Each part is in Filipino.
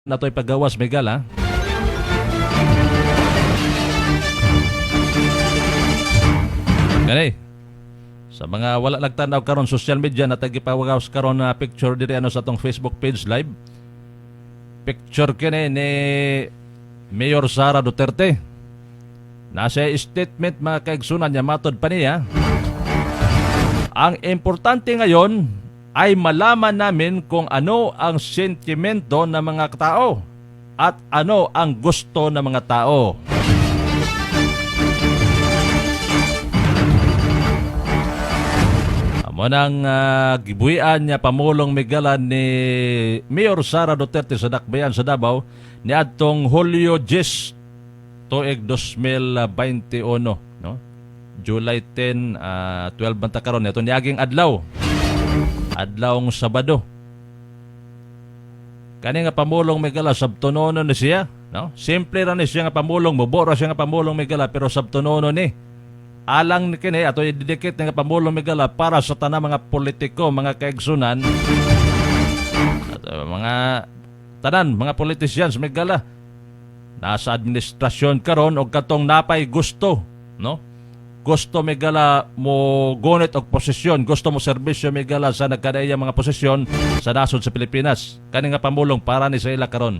Natoy paggawas Miguel ha. Gani. Sa mga wala nagtanaw karon social media na tagipawagaws karon na picture diri ano sa atong Facebook page live. Picture kini ni Mayor Sara Duterte. Nasa statement mga kaigsunan niya matod pa niya. Ang importante ngayon ay malaman namin kung ano ang sentimento ng mga tao at ano ang gusto ng mga tao. Amo nang gibuhian niya Pamulong Miguelan ni Mayor Sara Duterte sa Dakbayan sa Davao ni adtong Hulyo 10 tuig 2021, no? July 10, 12 banta karon ito niaging adlaw. Adlawng Sabado. Kani nga Pamulong Miguelan sabtonono ni siya, no? Simple ra ni siya nga Pamulong, mubora siya nga Pamulong Miguelan pero sabtonono ni. Alang ni kini ato ididikit nga Pamulong Miguelan para sa tanang mga politiko, mga kaigsunan, at mga tanan, mga politicians Miguelan nasa administrasyon karon og katong napay gusto, no? Gusto Miguelan mo gunit og posisyon, gusto mo serbisyo Miguelan sa nagkadaya mga posisyon sa nasod sa Pilipinas. Kani nga Pamulong para ni sa ila karon.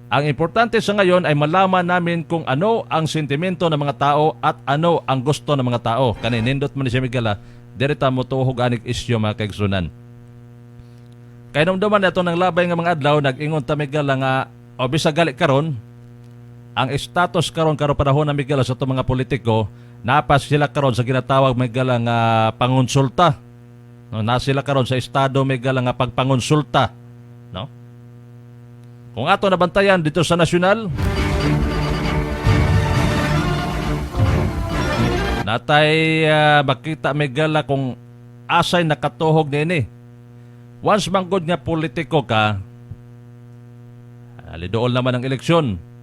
Ang importante sa ngayon ay malaman namin kung ano ang sentimento ng mga tao at ano ang gusto ng mga tao. Kani nindot man ni siya Miguelan, direta mo tuhog anik isyu mga kaigsunan. Kay namdaman nato ng labay nga mga adlaw nag-ingon ta Miguelan nga o bisag gali karon ang status karon karo panahon na Miguelan sa itong mga politiko. Napas sila karon sa ginatawag Miguelan nga pangonsulta. No, na sila karon sa estado Miguelan nga pagpangonsulta, no? Kung ato nabantayan dito sa nasyonal, natay makita Miguelan kung asay nakatuhog nini. Once manggod nga politiko ka, lidool naman ang eleksyon.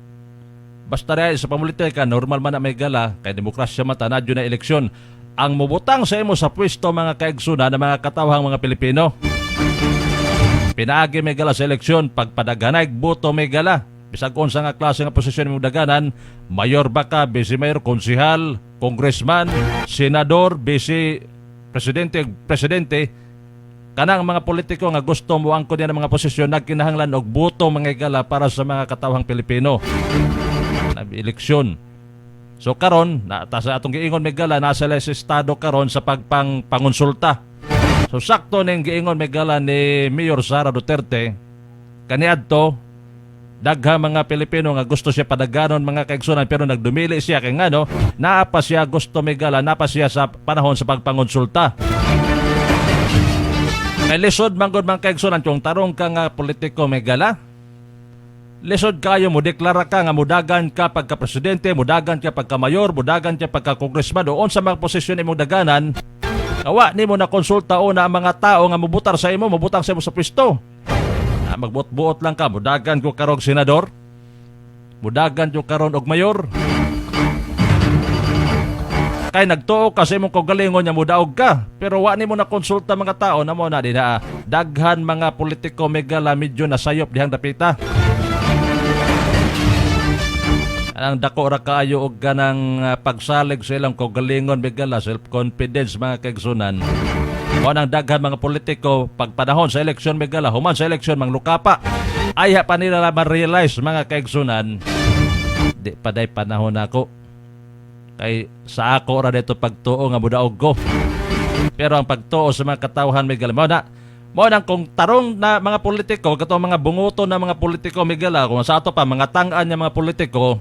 Basta rin sa pamulitika, normal man na Miguelan, kay demokrasya mata, nadyo na eleksyon. Ang mubutang sa imo sa pwesto mga kaigsunan ng mga katawhang mga Pilipino. Pinaagi Miguelan sa eleksyon, pagpadaghanay boto Miguelan. Bisag unsa nga klase nga posisyon mo daganan, mayor ba ka, vice mayor, konsihal, congressman, senador, vice presidente, presidente, kanang mga politiko nga gusto mo angkon niya ng mga posisyon nagkinahanglan og boto Miguelan para sa mga katawhang Pilipino. Eleksyon. So karon ta sa atong giingon Miguelan nasa sa estado karon sa pagpangonsulta. So sakto ning giingon Miguelan ni Mayor Sara Duterte kaniadto daghang mga Pilipino nga gusto siya padaganon mga kaigsunan pero nagdumili siya kay ngano naapa siya gusto Miguelan naapa siya sa panahon sa pagpangonsulta. Kay lisod manggod mga kaigsunan kung tarong ka nga politiko Miguelan, lisod kayo mo deklara ka nga mudagan ka pagka-presidente, mudagan ka pagka-mayor, mudagan ka pagka-congressman doon sa mga posisyon imong daganan. Kawa nimo na konsulta o na ang mga tao nga mubutar sa imo, mubutang sa imo sa pwesto. Magbuot-buot lang ka, mudagan ko karong senador, mudagan ko karon og mayor. Kay nagtuo ka sa imong kaugalingon nya mudaog ka, pero wa nimo na konsulta mga tao namo na dinaa. Daghan mga politiko Miguelan medyo nasayop dihang dapita. Ang dako ra kaayo og ganang pagsalig sa ilang kaugalingon Miguelan, self-confidence mga kaigsunan. Mao nang daghan mga politiko pagpanahon sa eleksyon Miguelan, human sa eleksyon manglukapa. Ayha pa nila ma-realize mga kaigsunan. Di paday panahon ako. Kay sa ako ra dito pagtuo nga mudaog ko. Pero ang pagtuo sa mga katawhan Miguelan mo nang kung tarong na mga politiko, katong mga bunguto na mga politiko Miguelan, kung sa ato pa mga tang-an nga mga politiko,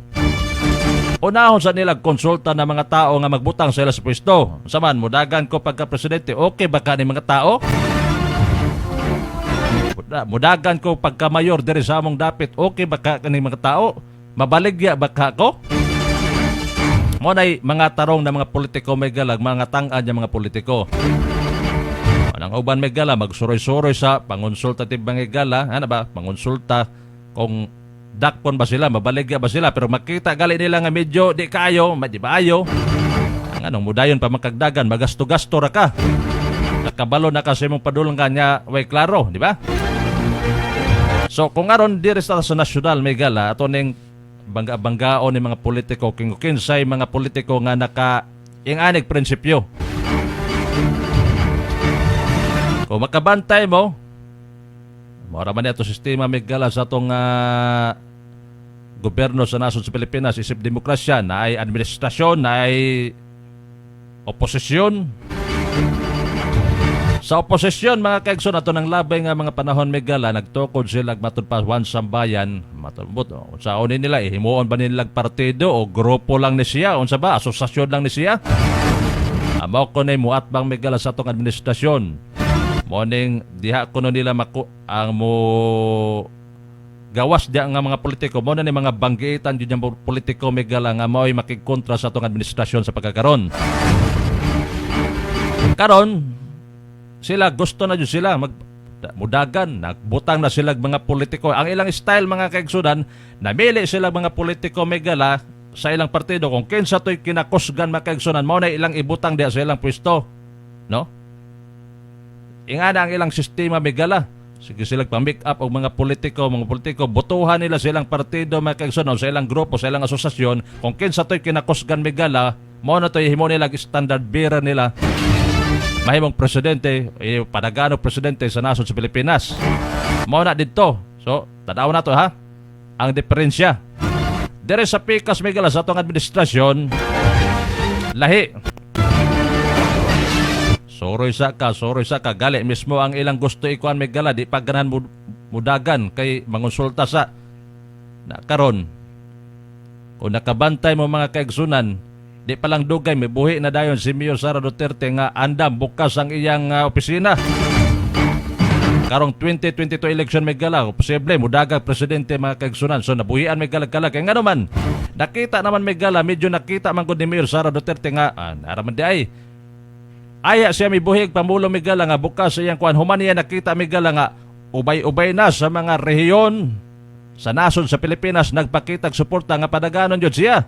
unahon sa nila konsulta na mga tao nga magbutang sa ila sa pwesto. Saman, mudagan ko pagka-presidente, okay ba ka ni mga tao? Mudagan ko pagka-mayor diri sa among dapit, okay ba ka ni mga tao? Mabaligya ba ka ko? Mo nay mga tarong na mga politiko Miguelan, mga tang-an nga mga politiko. Ang uban Miguelan magsuroy-suroy sa pangonsultative Miguelan, ano ba? Pangonsulta kung dakpon ba sila, mabaligya ba sila, pero makita gali nila nga medyo di kayo, di ba ayo? Ang anong mudayon pa makagdagan, magasto-gasto ra ka. Nakabalo na kasi mong padulong kanya, way klaro, di ba? So kung aron diri sa nasyonal may gala ato ning bangga-banggaon ni mga politiko kinsay mga politiko nga naka ing-anig prinsipyo. Kung makabantay mo, mora man ito sistema may gala sa atong gobyerno sa nasod sa Pilipinas, isip demokrasya, na ay administrasyon, na ay oposisyon. Sa oposisyon, mga kaigsoon, ato ng labay nga mga panahon may gala, nagtukod sila matudpawan sa bayan, matulbot, sa unin nila, himuon ba nilang partido o grupo lang ni siya, unsa ba, asosasyon lang ni siya? Amaw ko na muatbang may gala sa atong administrasyon. Morning, diha ko nila ang mo gawas diya nga mga politiko mo na ni mga banggitan diyan mga politiko may gala nga mao'y makigkontra sa atong administrasyon sa pagkakaron. Karon sila gusto na jud sila mudagan, nagbutang na sila mga politiko. Ang ilang style mga kaigsudan, namili sila mga politiko may gala sa ilang partido kung kinsa to'y kinakusgan mga kaigsudan, mao na ilang ibutang diya sa ilang pwesto, no? Ingana ang ilang sistema may gala. Sige sila pang-make up og mga politiko, botohan nila sa ilang partido, mga kaigsunan, sa ilang grupo, sa ilang asosasyon. Kung kinsa to'y kinakusgan may gala, mao na to'y himo nila standard bearer nila. Mahimong presidente, padaganong presidente sa nasod sa Pilipinas. Mao na dito. So, tanaw na to ha. Ang diferensya. Dire sa pikas may gala sa atong administrasyon, lahi. Soroy sa ka, gali mismo ang ilang gusto ikuan may gala, di pa ganahan mudagan kay mangonsulta sa na karon. Kung nakabantay mo mga kaigsunan, di pa lang dugay, may buhi na dayon si Mayor Sara Duterte nga andam bukas ang iyang opisina. Karong 2022 election may gala, posible mudagang presidente mga kaigsunan. So nabuhian may galag-galag. Kaya nga naman, nakita naman may gala, medyo nakita man gud ni Mayor Sara Duterte nga, naraman di ay, aya siya may buhig pamulo may gala nga bukas sa iyang kuan. Human niya nakita may gala nga ubay-ubay na sa mga rehiyon sa nasod sa Pilipinas nagpakitag suporta nga padaganon jud siya.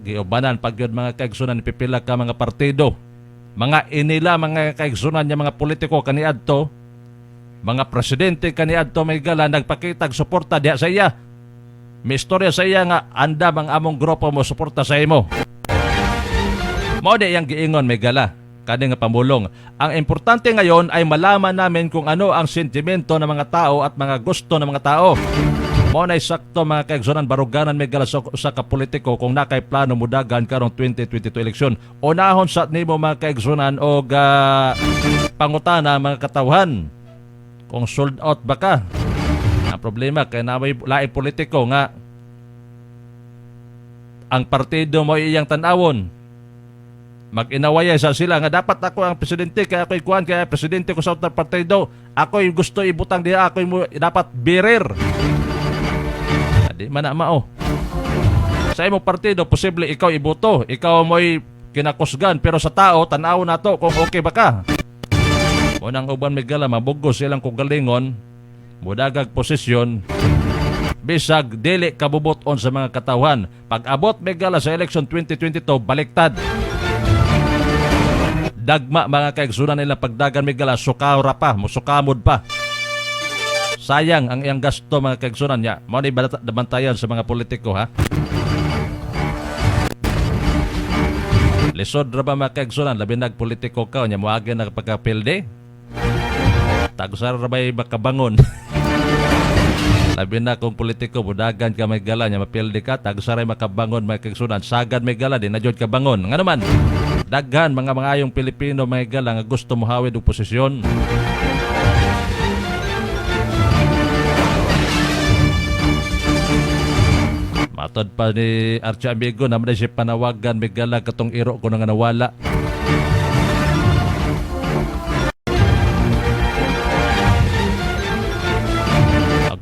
Giubanan pag yun mga kaigsunan pipila ka mga partido. Mga inila mga kaigsunan niya mga politiko kaniadto, mga presidente kaniadto may gala nagpakitag suporta diha sa iya. May istorya sa iya nga andam ang among grupo mo suporta sa imo. Mao di yang giingon may gala kani nga pamulong. Ang importante ngayon ay malaman namin kung ano ang sentimento ng mga tao at mga gusto ng mga tao. Mao na sakto mga kaigsunan baruganan may gala sa ka politiko kung nakay plano mudagan karong 2022 eleksyon. Unahon sa nimo mga kaigsunan og pangutana mga katawhan. Kung sold out ba ka? Ang problema kay na may laing politiko nga ang partido mo iyang tanawon. Mag-inawaya sa sila nga dapat ako ang presidente kaya ako'y kuhan kaya presidente ko sa other partido. Ako'y gusto ibutang diha, ako'y dapat bearer. Di man na mao. Sa imong partido posible ikaw iboto, ikaw mo'y kinakusgan pero sa tao tanaw na to kung okay ba ka. Unang uban may gala mabugos silang kugalingon, mudagag posisyon. Bisag dili kabubuton sa mga katawhan. Pag abot may gala sa election 2022 baliktad. Dagma mga kaigsunan nila pagdagan may gala, sukara pa, musukamod pa. Sayang ang iyang gasto mga kaigsunan niya. Mao ni dabantayan sa mga politiko ha. Lisod ra ba mga kaigsunan, labi nagpolitiko ka, nya moagi na pagkapilde. Tagusar ra bay makabangon. Labi na kung politiko, budagan ka may gala, nya mapilde ka, tagusar ay makabangon mga kaigsunan. Sagad may gala, di na jud ka bangon. Nga naman, daghan mga ayong Pilipino may gala nga gusto mo hawid og posisyon. Matod pa ni Archie Amigo na siya panawagan may gala katong iro ko nga nawala.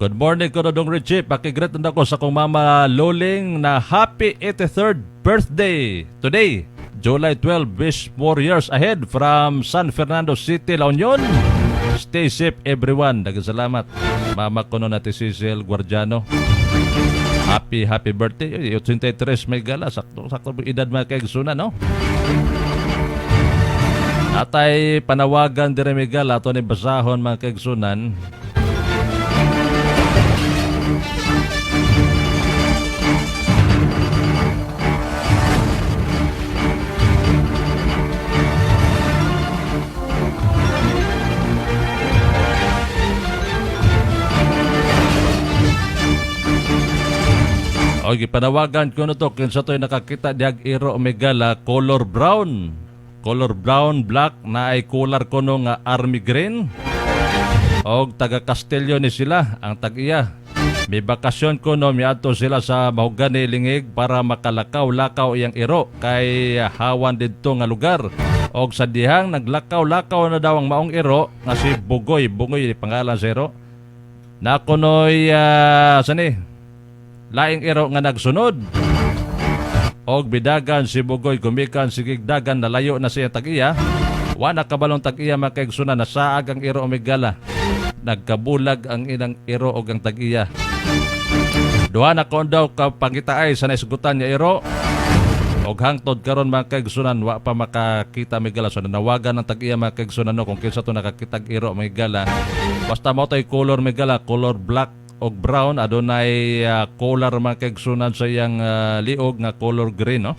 Good morning ko na dong Richie. Pakigreet na ako sa kong mama Loling na happy 83rd birthday today. July 12, wish more years ahead from San Fernando City, La Union. Stay safe everyone. Nagsalamat. Mama ko na natin Cecil Guardiano. Happy birthday. 83 may gala. Sakto edad mga kaigsunan, no? Atay panawagan dire may gala. Ito ni basahon mga kaigsunan. O gipanawagan ko na to kinsa to'y nakakita diag iro Megala color brown. Color brown black na ay color kuno nga army green. O taga Castillo ni sila ang tag-iya. May bakasyon kuno miadto sila sa Mahogany Lingig para makalakaw-lakaw iyang iro kay hawan didto nga lugar. Og sa dihang naglakaw-lakaw na daw ang maong iro nga si Bugoy pangalan sa iro. Na kunoy sani laing iro nga nagsunod. Og bidagan si Bugoy gumikan sige dagan nalayo na siya tag-iya. Wa nakabalong tag-iya makaigsunan na saag ang iro Megala. Nagkabulag ang inang iro og ang tag-iya. Duha na kon daw kapangitaay sa naisgutan niya iro. Og hangtod karon mga kaigsunan wa pa makakita Megala. So nanawagan ng tag-iya mga kaigsunan no, kung kinsa to nakakitag iro Megala. Basta mo to'y color Megala, color black og brown, adunay color mga kaigsunan sa iyang liog nga color green no.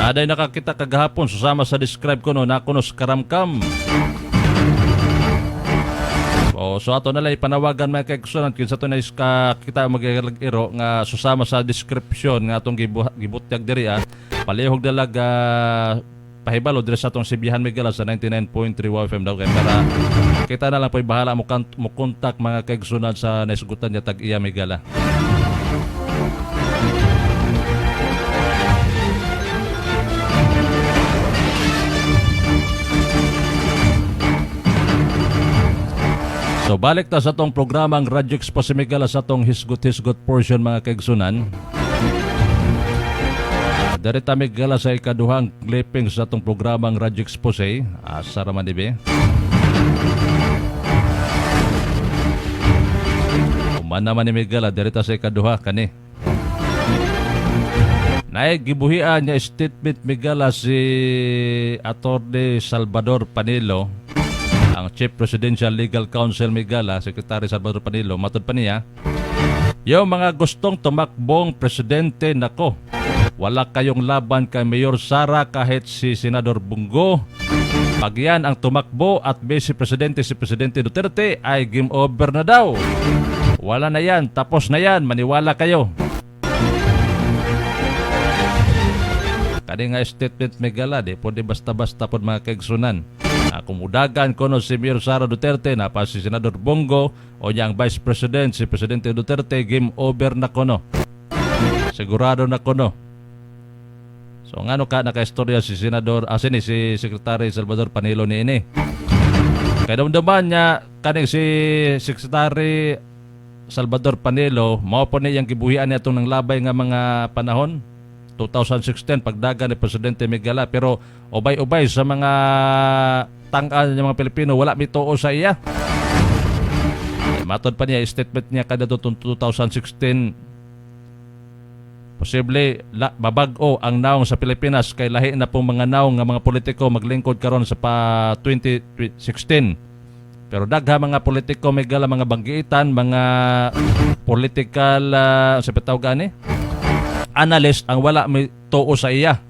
Aday nakakita kagahapon susama sa describe ko no nakunos karamkam. So ato na lang ipanawagan mga kaigsunan kinsa to na kita magigiro nga susama sa description nga atong gibutyag diri palihog dalag pahibalo diri sa atong Sibihan Megala sa 99.3 FM daw kay para kita na lang po'y bahala mo kontak mga kaigsunan sa naisgutan niya tag-iya Megala. So balik ta sa atong programang Radyo Expose Megala sa atong hisgot-hisgot portion mga kaigsunan. Dari ta Megala sa ikaduhang clipping sa atong programang Radyo Expose. Asa raman ibe. Uman naman ni Megala dari ta sa ikaduha kani. Gibuhian niya statement Megala si Atty. Salvador Panelo, ang Chief Presidential Legal Counsel Megala, Secretary Salvador Panelo, matod pa niya, yung mga gustong tumakbong presidente nako, wala kayong laban kay Mayor Sara kahit si Senador Bungo. Pag yan ang tumakbo at Vice Presidente si Presidente Duterte ay game over na daw. Wala na yan, tapos na yan, maniwala kayo. Kani nga statement Megala, di po di basta-basta po mga kaigsunan. Kumudagan ko no si Mayor Sara Duterte na pa si Senador Bongo o niyang Vice President si Presidente Duterte, game over na ko no. Sigurado na ko no. So ngano ka nakaistorya si Senador si Secretary Salvador Panelo ni ini. Kaya damdaman niya kaning si Secretary Salvador Panelo mao po niyang gibuhian niya itong nanglabay nga mga panahon 2016 pagdagan ni Presidente Megala, pero ubay-ubay sa mga tangkan ng mga Pilipino wala mituo sa iya. Matod pa niya statement niya kada 2016 posible babag-o ang naong sa Pilipinas kay lahi na pong mga naong nga mga politiko maglingkod karon sa pa 2016. Pero dagha mga politiko Megala, mga banggiitan, mga political sa petawgan analyst ang wala may tuo sa iya.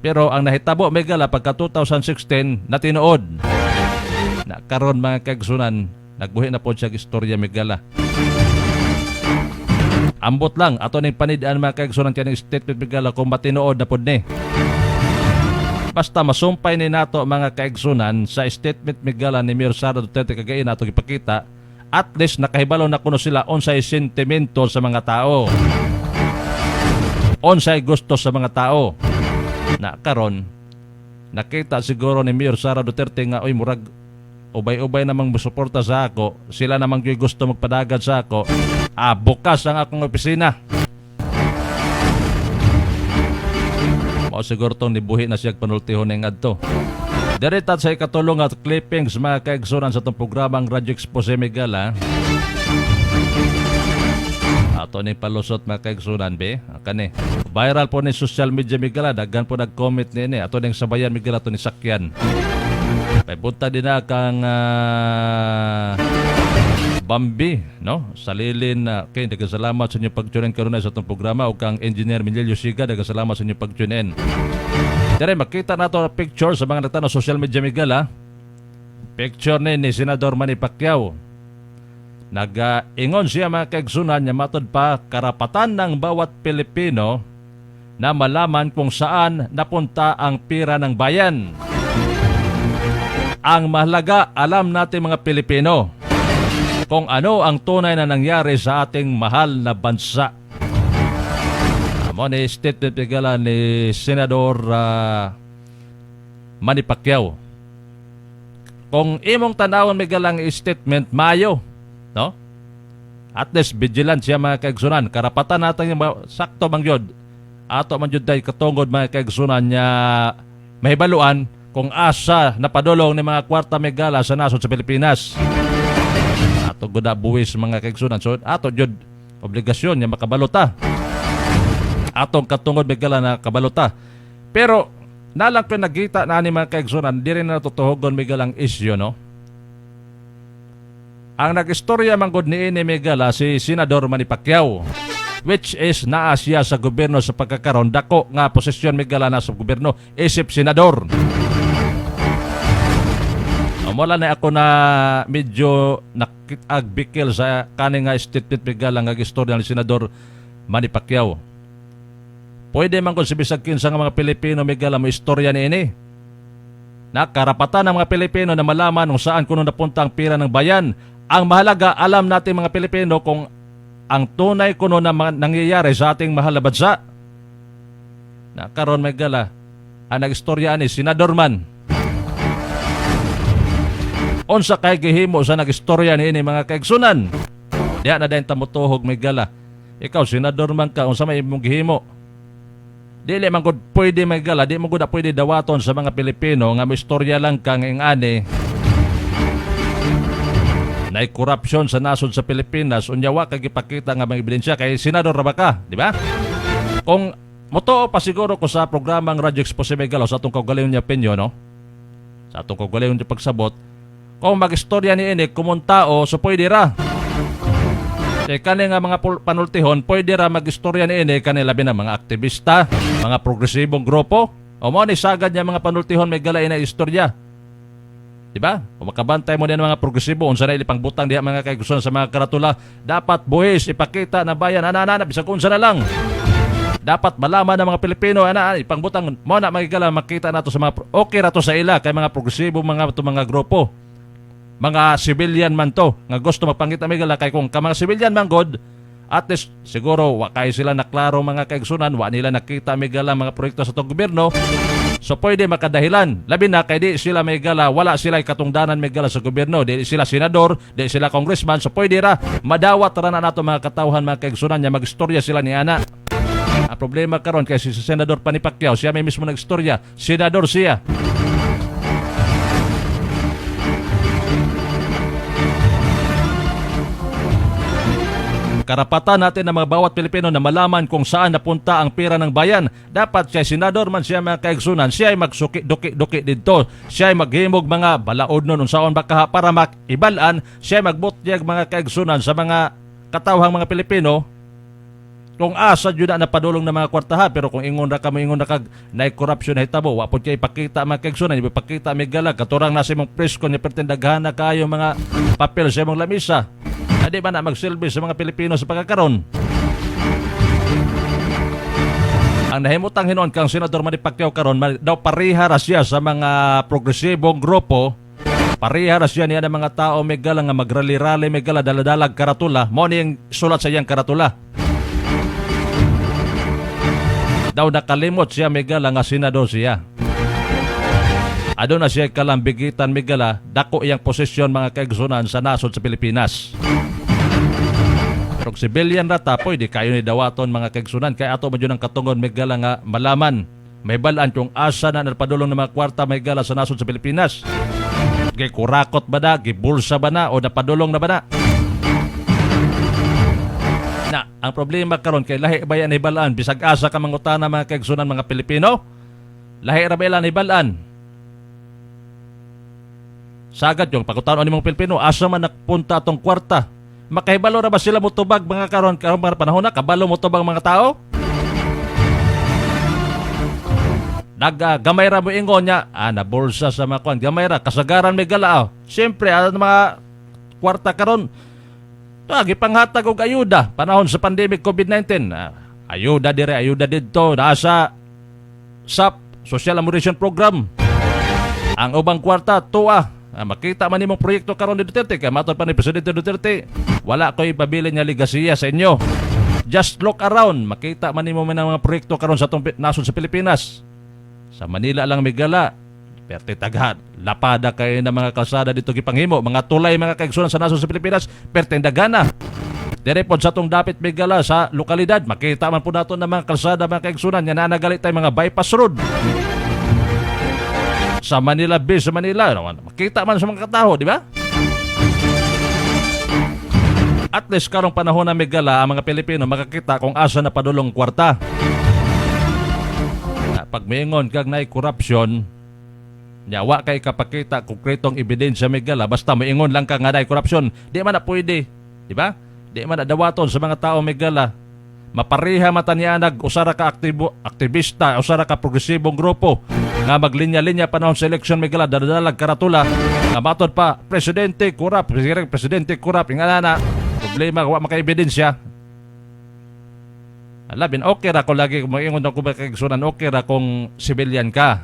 Pero ang nahitabo Megala pagka 2016 na tinuod na karon mga kaigsunan nagbuhi na po siya istorya Megala. Ambot lang ato ning panidaan mga kaigsunan kining statement Megala kung matinuod na pod ni. Basta masumpay ni nato mga kaigsunan sa statement Megala ni Mayor Sara Duterte kagay nato gipakita, at least nakahibalo na kuno sila unsay sentimento sa mga tao. Unsay gusto sa mga tao. Na karon nakita siguro ni Mayor Sara Duterte nga oy murag ubay-ubay namang musuporta sa ako, sila namang gusto magpadagad sa ako, bukas ang akong opisina. Mao siguro tong nibuhi na siya panultihon ng adto. Direta sa ikatulong at clippings mga kaigsunan sa itong programang Radyo Expose Megala. Ato ni palusot mga kaigsunan be. Kani viral po ni social media Megala, daghan po nag-comment ni ato ning sabayan Megala to ni sakyan. Punta din na kang Bambi, no? Salilin na kay nagasalamat sa inyong pag-tune in karon sa itong programa ug kang Engineer Minelio Siga nagasalamat sa inyong pag-tune in. Dire makita nato na picture sa mga nagtanaw social media Miguel ha. Picture ni Senador Manny Pacquiao. Nag-ingon siya mga kaigsunan niya matod pa karapatan ng bawat Pilipino na malaman kung saan napunta ang pira ng bayan. Ang mahalaga, alam natin mga Pilipino kung ano ang tunay na nangyari sa ating mahal na bansa. Amo ni statement bigala ni Senador Manny Pacquiao. Kung imong tanawon migalang statement mayo, no? At least vigilant siya mga kaigsunan. Karapatan natin yung sakto mang yun. Ato man yun dahil katungod mga kaigsunan niya mahibaluan kung asa napadulong ni mga kwarta megala sa nasod sa Pilipinas. Ato guda buwis mga kaigsunan. So ato yun obligasyon niya makabalota. Atong katungod megala na kabalota. Pero nalang ko nagita na ni mga kaigsunan, di rin natutuhogon megalang isyo, no? Ang nag-istorya manggod ni ini megala si Senador Manny Pacquiao, which is naa siya sa gobyerno sa pagkakaroon dako nga posisyon megala na sa gobyerno isip senador. Wala na ako na medyo nakiagbikil sa kaning nga statement megala nga istorya ni Senador Manny Pacquiao. Pwede man kung sibisagkin sa mga Pilipino megala mo istorya ni ini. Na karapatan ng mga Pilipino na malaman kung saan kuno napunta ang pira ng bayan. Ang mahalaga, alam natin mga Pilipino kung ang tunay kuno na nangyayari sa ating mahal na bansa. Na karon megala, ang nag-istorya ni Senador man. Unsa kay gihimo sa nag-istorya ni ini mga kaigsunan. Diya na dayon tamutuhog megala. Ikaw senador man ka, unsa may imong gihimo? Dili man gud pwede megala, di mo gud pwede dawaton sa mga Pilipino nga istorya lang kang ingani. Nay korupsyon sa nasod sa Pilipinas, unyawa kay gipakita nga mga ebidensya kay senador ra ba ka, di ba? Kung motoo pa siguro ko sa programang Radyo Expose Megalo sa atong kaugalingon niya opinion, no? Sa atong kaugalingon niya pagsabot, kung mag-istorya ni ini kumuntao, so pwede ra. Kaya kani nga mga panultihon, pwede ra mag-istorya ni ini kani labi na mga aktivista, mga progresibong grupo, o mo ni sagad niya mga panultihon may galain na istorya. Diba? Kung makabantay mo din mga progresibo, unsa na ilipang butang diha mga kaigustuhan sa mga karatula, dapat buhis, ipakita na bayan, ana-ana, bisag unsa na lang. Dapat malaman ng mga Pilipino, ana, ipang butang, mo na magigala, makita nato sa mga, okay rato sa ila, kay mga progresibo, mga grupo. Mga civilian man to, nga gusto mapangita migala, kay kung ka mga civilian man god, at least siguro, wakay sila naklaro mga kaigustuhan, wa nila nakita migala mga proyekto sa itong gobyerno, so pwede makadahilan. Labi na kay di sila may gala, wala sila katungdanan may gala sa gobyerno, di sila senador, di sila congressman, so pwede ra madawat ra na nato mga katawhan mga kaigsunan niya magistorya sila ni ana. Ang problema karon kay si Senador Manny Pacquiao, siya may mismo nagistorya, senador siya. Karapatan natin ng mga bawat Pilipino na malaman kung saan napunta ang pera ng bayan. Dapat siya senador man siya mga kaigsunan, siya ay magsuki-duki-duki dito. Siya ay maghimog mga balaod nun unsaon baka para makibalan, siya ay magbutyag mga kaigsunan sa mga katawhang mga Pilipino kung asa jud na napadulong ng mga kwartaha. Pero kung ingon na kag na corruption hitabo, wa pud kay ipakita mga kaigsunan, ipakita may galag katurang nasa imong presko ni pertindaghan na kayo mga papel sa imong lamisa. Di ba na magsilbi sa mga Pilipino sa pagkakaroon? Ang nahimutang hinuon kang Senador Manny Pacquiao karon daw pareha ra siya sa mga progresibong grupo, pareha ra siya niya ng mga tao may gala nga magrali-rali may gala daladalag karatula, mo niyang sulat sa iyang karatula. Daw nakalimot siya may gala nga senador siya. Ado na siya kalambigitan may gala, dako iyang posisyon mga kaigsunan sa nasod sa Pilipinas. Pero civilian rata, pwede kayo ni dawaton mga kaigsunan. Kaya ato man yun ang katungod may gala nga malaman. May balaan kung asa na napadulong ng mga kwarta may gala sa nasod sa Pilipinas. Kurakot ba na, gibulsa ba na, o napadulong na ba na? Na, ang problema karon kay lahi ba yan ibalaan? Bisag asa ka mangutana mga kaigsunan mga Pilipino? Lahi ra ba ilan ibalaan? Sagad yung pagkutaon ni mga Pilipino, asa man napunta atong kwarta Makahibalo na ba sila mutubag mga karon mga panahon na? Kabalo mutubag mga tao? Gamay ra mo ingon niya, nabursa sa mga kwan, gamay ra, kasagaran may gala. Siyempre, mga kwarta karon, gipanghatag og ayuda, panahon sa pandemic COVID-19, ayuda dire, ayuda dito, nasa SAP, Social Amortization Program. Ang ubang kwarta, makita man nimong proyekto karon ni Duterte, kaya matod pa ni Presidente Duterte, wala ko ipabili niya ligasiya sa inyo. Just look around, makita man nimo man ang mga proyekto karon sa atong nasod sa Pilipinas. Sa Manila lang may gala, perte taghan, lapada kayo ng mga kalsada dito gipanghimo, mga tulay, mga kaigsunan sa nasod sa Pilipinas, perte dagana. Direpod sa itong dapit may gala sa lokalidad, makita man po nato ng mga kalsada, mga kaigsunan, yan na nagalit tayo mga bypass road. Sa Manila Bay, sa Manila, makita man sa mga katao, di ba? At least karong panahon na may gala, ang mga Pilipino makakita kung asa na padulong kwarta. Pag maingon kag naay korupsyon, wa kay kapakita konkretong ebidensya may gala, basta maingon lang ka nga naay korupsyon, di man na pwede, di ba? Di man na dawaton sa mga tao may gala. Mapariha matanianag usara ka aktivista, usara ka progresibong grupo nga maglinya-linya panahon sa eleksyon may gala, dadalag karatula nga matod pa presidente korap, ingana problema wa maka ebidensya. Alabin, okay ra ko lagi, mag-ingon ako ba kaigsunan, okay ra kung civilian ka.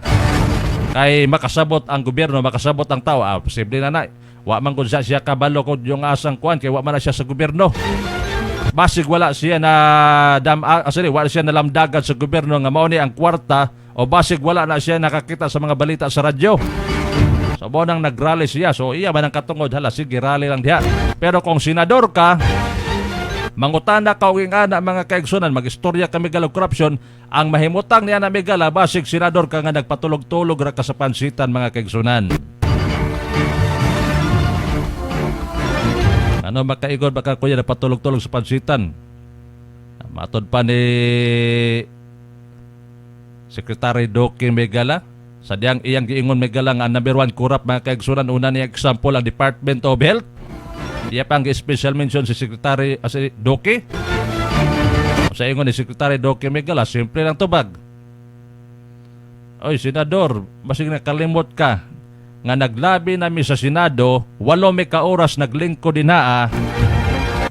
Kay makasabot ang gobyerno, makasabot ang tao, posible na. Wa man kung siya kabalo kung yung asang kuan, kay wa man na siya sa gobyerno. Basig wala siya na wala siya nalamdagan sa gobyerno nga mao ni ang kwarta, o basig wala na siya nakakita sa mga balita sa radyo. So mo nang nagrally siya, so iya man ang katungod, hala sige rally lang diha. Pero kung senador ka, mangutana ka og ingana mga kaigsunan, magistorya kami galag corruption, ang mahimutang niya na migala basig senador ka nga nagpatulog-tulog ra ka sa pansitan mga kaigsunan. Ano makaigod baka kuya nagpatulog-tulog sa pansitan? Matod pa ni Secretary Doki Megala, sadyang iyang giingon Megala nga number 1 corrupt mga kaigsunan. Una niya example ang Department of Health. Iya pang special mention si Secretary si Doki. Sa ingon ni Secretary Doki Megala, simple lang tubag. Oy, Senador, basig nakalimot ka nga naglabi nami sa Senado, 8 ka oras naglingkod dinaa.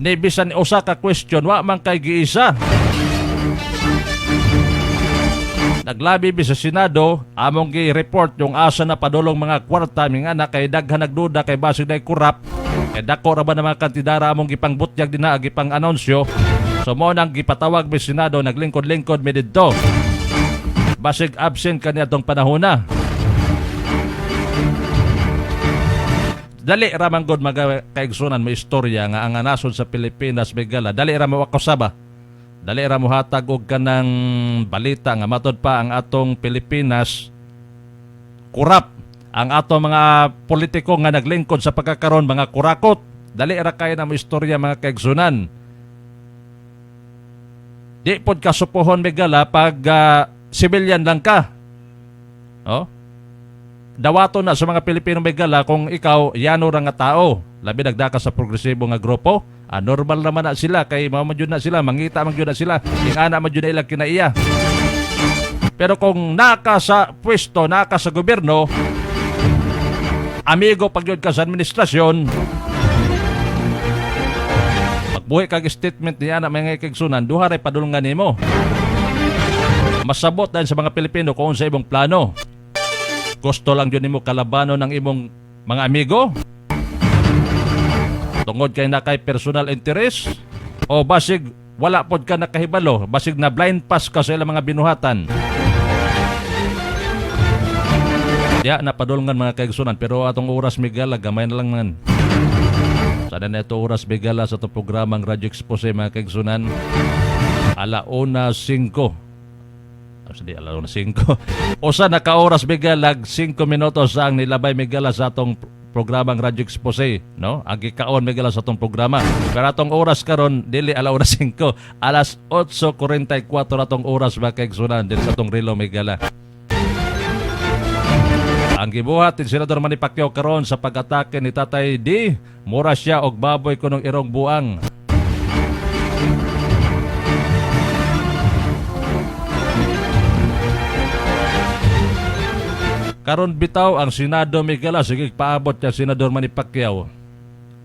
Ni bisan usa ka question, wa man kay giisa. Naglabi bi sa Senado, among gi-report yung asa na padulong mga kwarta, mga anak kay daghan nagduda kay basig na corrupt. Kaya dako ra ba na mga kantidara among gipangbutyag din na gipang anonsyo. So mo nang gipatawag mi Senado, naglingkod-lingkod mi didto. Basig absent kaniya tong panahon na. Dali ra man gud mga kaigsunan mo istorya nga ang nasod sa Pilipinas Megala. Dali ra mo akusaba. Dali ra mo hatag og kanang balita nga matod pa ang atong Pilipinas kurap. Ang ato mga politiko nga naglingkod sa pagkakaroon mga kurakot. Dali ra kay na mo istorya mga kaigsunan. Di pod ka supuhon Megala pag civilian lang ka. Oh? Dawato na sa mga Pilipino Megala kung ikaw yano ra nga tao. Labi nagdaka sa progresibo nga grupo. Normal naman na sila kay mamadyod na sila, mangita man na sila. Ingana man na ilang kinaiya. Pero kung naka sa pwesto, naka sa gobyerno, amigo pagyod ka sa administrasyon, pagbuhi kag statement niya na mga kaigsunan, duha ray padulungan nimo. Masabot dahil sa mga Pilipino kung sa ibong plano. Gusto lang yun nimo kalabano ng imong mga amigo? Tungod kay na kay personal interest? O basig wala pod ka nakahibalo? Basig na blind pass ka sa ilang mga binuhatan? Diya napadulungan mga kaigsunan, pero atong oras Megala gamay na lang man. Sana na ito oras Megala sa itong programang Radyo Expose mga kaigsunan. 1:05. Sige, 1:05. Usa na ka oras Megala 5 minutos ang nilabay Megala sa atong programang Radyo Expose, no? Agi kaon Megala sa atong programa. Pero atong oras karon dili 1:05, 8:44 atong oras mga kaigsunan dili sa atong relo Megala. Ang gibuhat ni Senador Manny Pacquiao karon sa pag-atake ni Tatay D, mura siya og baboy kunong irong buang. Karon bitaw ang Senado Migala, sige paabot niya Senador Manny Pacquiao.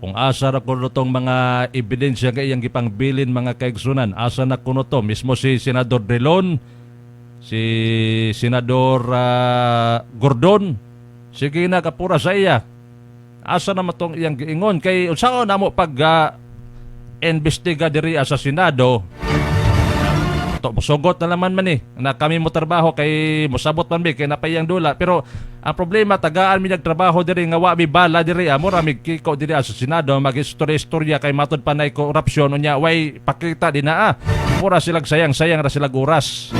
Kung asa na kuno tong mga ebidensya nga iyang gipangbilin mga kaigsunan, asa na kuno to mismo si Senador Drilon, si Senador Gordon, sige na kapura sa iya. Asa na matong iyang giingon kay unsaon namo pag investiga diri sa Senado. Sugot na naman man na kami mo trabaho kay mosabot man mi kay napayang dula, pero ang problema tagaan mi nagtrabaho diri nga wa mi bala diri amo ra mi kiko diri sa Senado mag-istorya kay matud panay korupsyon unya way pakita dinaa mura silag sayang ra silag oras.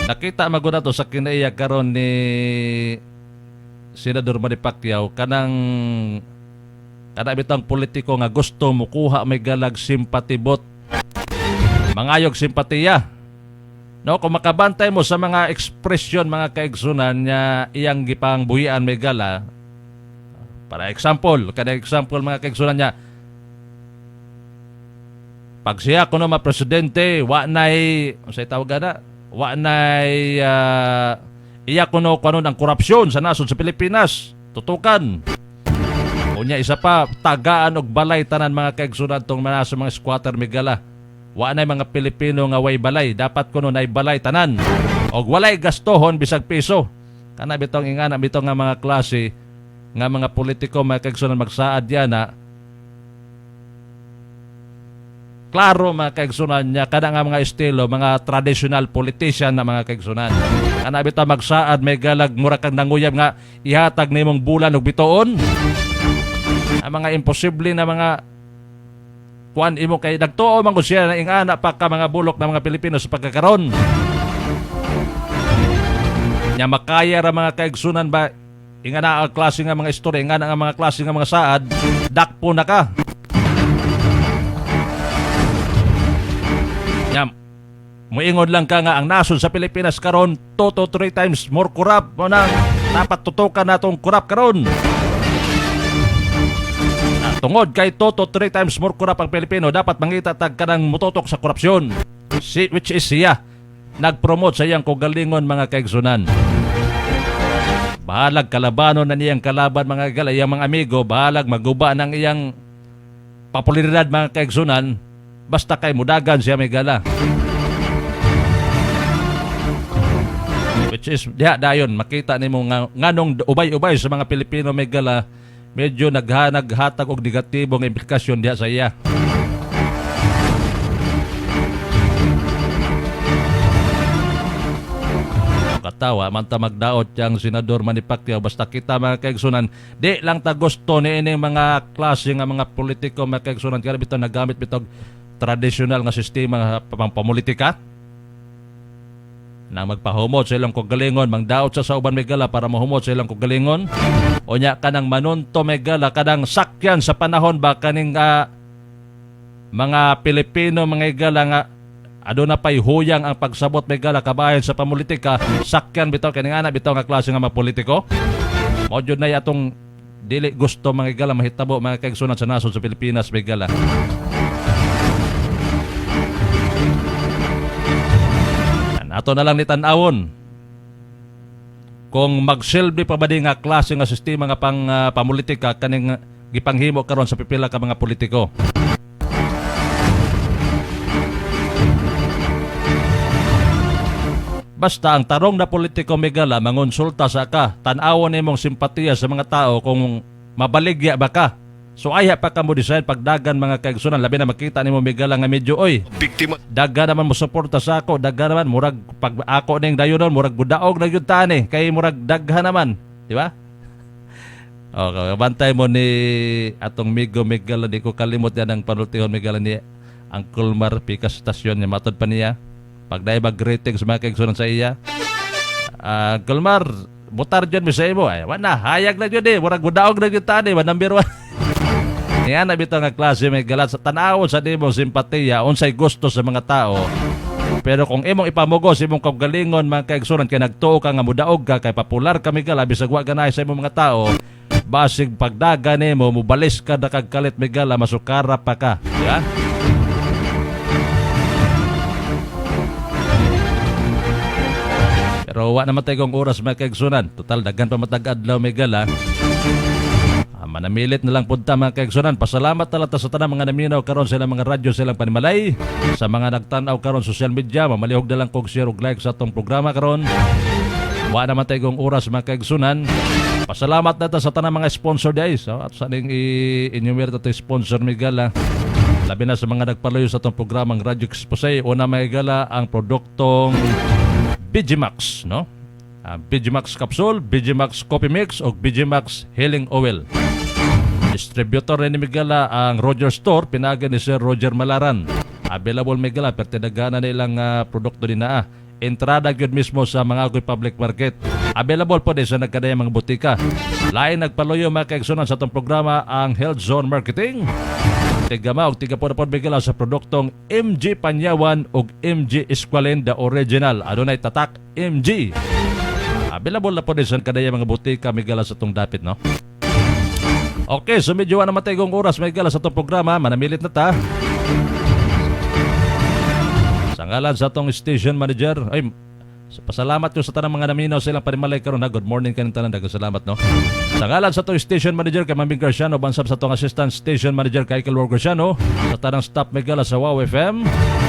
Nakita maguna to sa kinaiya karon ni Senador Manny Pacquiao kanang kada bitang politiko nga gusto mukuha may galag simpatibot, mangayog simpatiya. No, kung makabantay mo sa mga ekspresyon mga kaigsunan niya iyang gipang buhian may gala, para example, kada example mga kaigsunan niya, pag siya kuno ma-presidente, wa nay, unsay tawag na, wa nay iya kuno kanon ang korupsyon sa nasod sa Pilipinas, tutukan. Unya isa pa, tagaan og balay tanan mga kaigsunan tong mga squatter migala. Wa nay mga Pilipino nga way balay, dapat kuno nay balay tanan. Og walay gastohon bisag piso. Kana bitong ingana bitong nga mga klase nga mga politiko mga kaigsunan magsaad yana. Klaro mga kaigsunan niya kada nga mga estilo, mga traditional politician na mga kaigsunan. Kana bitaw magsaad may galag mura kang nanguyab nga ihatag nimong bulan og bituon. Ang mga imposible na mga kuan imo kay nagtuo man ko siya na ingana pa ka mga bulok ng mga Pilipino sa pagkakaron. Nya makaya ra mga kaigsunan ba ingana ang klase nga mga istorya, ingana ang mga klase nga mga saad, dakpo na ka. Nya muingon lang ka nga ang nasod sa Pilipinas karon 2 to 3 times more corrupt mo nang dapat tutukan natong corrupt karon. Tungod kay 2 to 3 times more corrupt ang Pilipino, dapat mangita tag kanang mutotok sa korupsyon. Which is siya nag-promote sa iyang kagalingon mga kaigsunan. Bahalag kalabanon na niyang kalaban mga gala, iyang mga amigo, bahalag maguba ng iyang popularidad mga kaigsunan, basta kay mudagan siya may gala. Which is, diha dayon, makita nimo nganong ubay-ubay sa mga Pilipino may gala, medyo naghatag og negatibong implikasyon diha sa iya. Katawa man ta magdaot yang Senador Manny Pacquiao, basta kita mga kaigsunan di lang ta gusto ni ining mga klase nga mga politiko mga kaigsunan kaya bitaw nagamit bitog traditional nga sistema pang pamulitika na magpahumot sa ilang kagalingon, mangdaot sa uban may gala para mahumot sa ilang kagalingon. O nya kanang manunto may gala, kanang sakyan sa panahon ba kaning mga Pilipino mga gala nga aduna pay huyang ang pagsabot may gala kabayan sa pamulitika, sakyan bitaw kaning ana bitaw nga klase nga mga politiko. Mao jud na atong dili gusto mga gala mahitabo mga kaigsunan sa nasod sa Pilipinas may gala. Ato na lang ni tan-awon kung magsilbi pa ba di nga klase nga sistema nga pang pamulitika kaning gipanghimo karon sa pipila ka mga politiko. Basta ang tarong na politiko megala mangonsulta sa ka, tan-awon nimong simpatiya sa mga tao kung mabaligya ba ka. So aya pa ka mo design pagdagan mga kaigsunan, labi na makita nimo megala nga medyo oy biktima, daga naman mo suporta sa ako, daga naman murag pag ako ning dayonon murag gudaog na gyud tani kay murag daghan naman, di ba? Okay, bantay mo ni atong migo megala, di ko kalimot yan ang panultihon megala ni Uncle Mar Pika stasyon niya, matod pa niya pag dahil mag-greetings mga kaigsunan sa iya. Uncle Mar, butar dyan mi sa imo ay wala hayag na gyud murag gudaog na gyud tani, number 1. Yan na bitaw nga klase may galat sa tanaw sa dimong simpatiya unsay gusto sa mga tao. Pero kung imong ipamugos imong kaugalingon mga kaigsunan kay nagtuo ka nga mudaog ka kay popular kami gala bisag wa ganay sa imong mga tao, basig pagdaga nimo mubalis ka da kag kalit migala masukara pa ka. Ya? Pero wa naman tayo kong oras mga kaigsunan. Total, daghan pa matag-adlaw may gala. Manamilit na lang punta mga kaigsunan. Pasalamat na lang ta sa tanang mga naminaw karon sa ilang mga radyo silang panimalay. Sa mga nagtanaw karon social media, mamalihog na lang kong share ug like sa atong programa karon. Wa naman tayo kong oras mga kaigsunan. Pasalamat na ta sa tanang mga sponsor guys. So, at saan yung i-enumerate ito sponsor may gala. Labi na sa mga nagpalayo sa atong programang Radyo Expose. Una may gala ang produktong BGMax, no? BGMax Capsule, BGMax Coffee Mix o BGMax Healing Oil. Distributor rin ni Migala ang Roger Store, pinagan ni Sir Roger Malaran. Available Migala, pertinagana na ilang produkto din na. Entrada yun mismo sa mga agoy public market. Available po din sa nagkadayang mga butika. Lain nagpaloyo mga kaigsunan sa itong programa ang Health Zone Marketing. Tigama o tiga po na po Migala sa produktong MG Panyawan o MG Esqualenda Original. Adunay tatak MG. Available na po din sa kadaya mga butika Migala sa itong dapit, no? Okay, so medyo na matay kong oras Migala sa itong programa. Manamilit na ta. Sa ngalan sa itong station manager, ay, pasalamat ko sa tanang mga naminaw silang panimalay karon ha. Good morning kanin tanan, daghang salamat no. Sa ngalan sa itong station manager kay Maming Garciano, bansab sa itong assistant station manager kay Kelwar Garciano, sa tanang staff Migala sa Wow FM,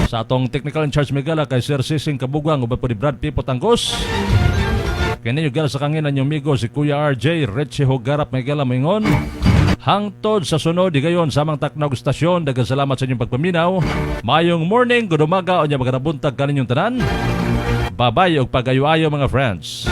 sa atong technical in charge Migala kay Sir Sising Kabugwang, uban po ni Brad Pipo Tanggos. Kini yung gala sa kanginan yung amigo si Kuya RJ Retche Hogarap Migala Mingon. Hangtod sa sunod di gayon sa amang taknog stasyon, daghang salamat sa inyong pagpaminaw. Mayong morning, good umaga o nya maganabuntag kaninyong tanan. Babay og pagayo-ayo mga friends.